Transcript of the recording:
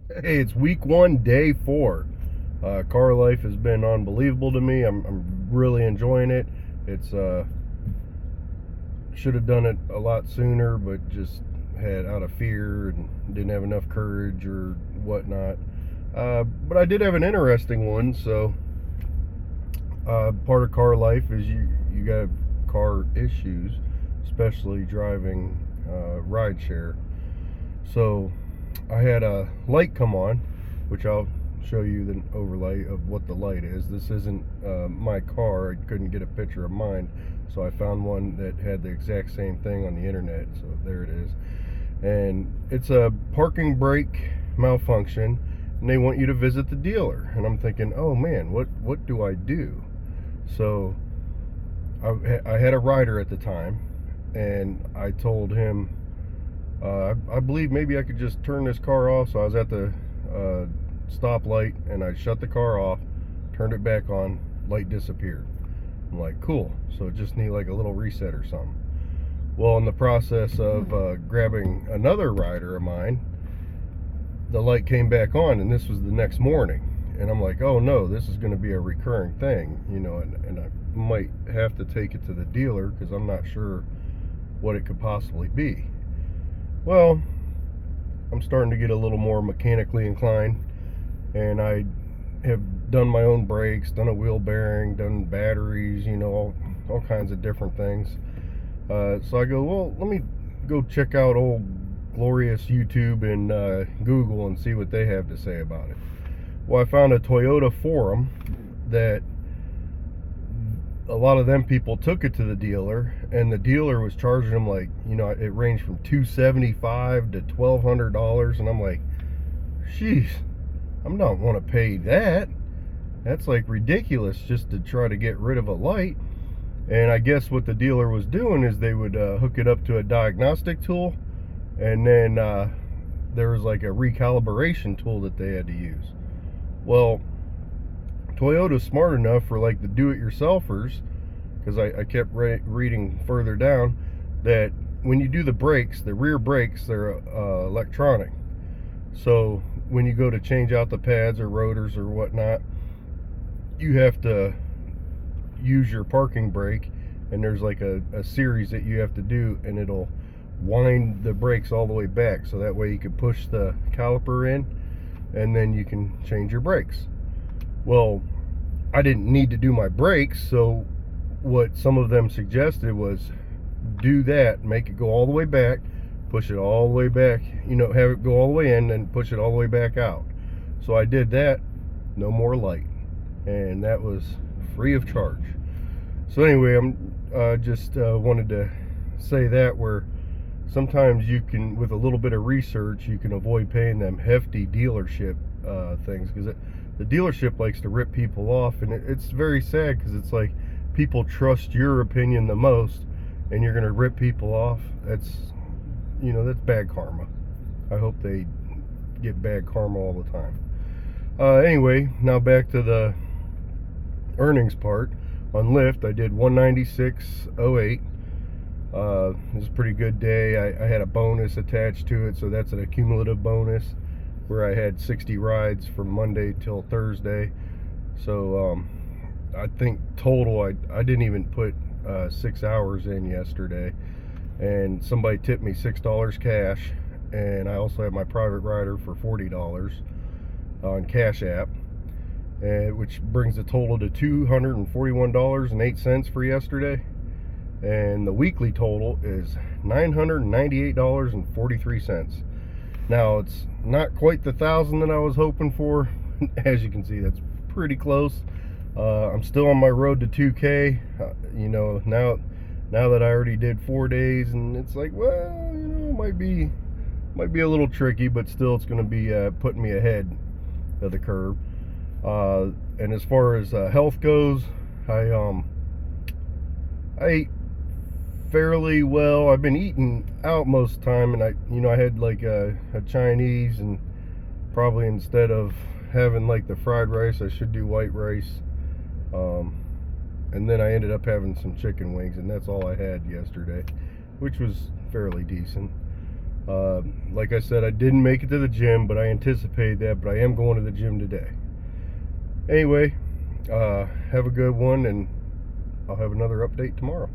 Hey, it's week one, day 4. Car life has been unbelievable to me. I'm really enjoying it. It's should have done it a lot sooner, but just had out of fear and didn't have enough courage or whatnot. But I did have an interesting one. So part of car life is you got car issues, especially driving ride share. So I had a light come on, which I'll show you the overlay of what the light is. This isn't my car. I couldn't get a picture of mine, so I found one that had the exact same thing on the internet. So there it is. And it's a parking brake malfunction, and they want you to visit the dealer. And I'm thinking, oh man, what do I do? So I had a rider at the time, and I told him, I believe maybe I could just turn this car off. So I was at the stoplight and I shut the car off, turned it back on, light disappeared. I'm like, cool. So it just need like a little reset or something. Well, in the process of grabbing another rider of mine, the light came back on, and this was the next morning. And I'm like, oh no, this is going to be a recurring thing, and I might have to take it to the dealer because I'm not sure what it could possibly be. Well, I'm starting to get a little more mechanically inclined, and I have done my own brakes, done a wheel bearing, done batteries, all kinds of different things. So I go, well, let me go check out old glorious YouTube and Google and see what they have to say about it. Well, I found a Toyota forum that a lot of them people took it to the dealer, and the dealer was charging them like, it ranged from $275 to $1,200, and I'm like, sheesh, I'm not want to pay that. That's like ridiculous just to try to get rid of a light. And I guess what the dealer was doing is they would hook it up to a diagnostic tool, and then there was like a recalibration tool that they had to use. Well, Toyota's smart enough for like the do-it-yourselfers, because I kept reading further down that when you do the brakes, the rear brakes, they're electronic. So when you go to change out the pads or rotors or whatnot, you have to use your parking brake, and there's like a series that you have to do, and it'll wind the brakes all the way back, so that way you can push the caliper in and then you can change your brakes. Well, I didn't need to do my brakes, so what some of them suggested was do that, make it go all the way back, push it all the way back, have it go all the way in and push it all the way back out. So I did that, no more light, and that was free of charge. So anyway, I'm just wanted to say that, where sometimes you can, with a little bit of research, you can avoid paying them hefty dealership things, because the dealership likes to rip people off, and it's very sad, because it's like people trust your opinion the most, and you're going to rip people off. That's bad karma. I hope they get bad karma all the time. Anyway, now back to the earnings part. On Lyft, I did 196.08. It was a pretty good day. I had a bonus attached to it, so that's an accumulative bonus, where I had 60 rides from Monday till Thursday. So I think total, I didn't even put 6 hours in yesterday, and somebody tipped me $6 cash, and I also have my private rider for $40 on Cash App, which brings the total to $241.08 for yesterday. And the weekly total is $998.43. Now, it's not quite the 1,000 that I was hoping for. As you can see, that's pretty close. I'm still on my road to 2K. Now that I already did 4 days, and it's like, well, it might be a little tricky, but still, it's going to be putting me ahead of the curve. And as far as health goes, I ate fairly well. I've been eating out most of the time, and I had like a Chinese, and probably instead of having like the fried rice, I should do white rice. And then I ended up having some chicken wings, and that's all I had yesterday, which was fairly decent. Like I said, I didn't make it to the gym, but I anticipated that, but I am going to the gym today. Anyway, have a good one, and I'll have another update tomorrow.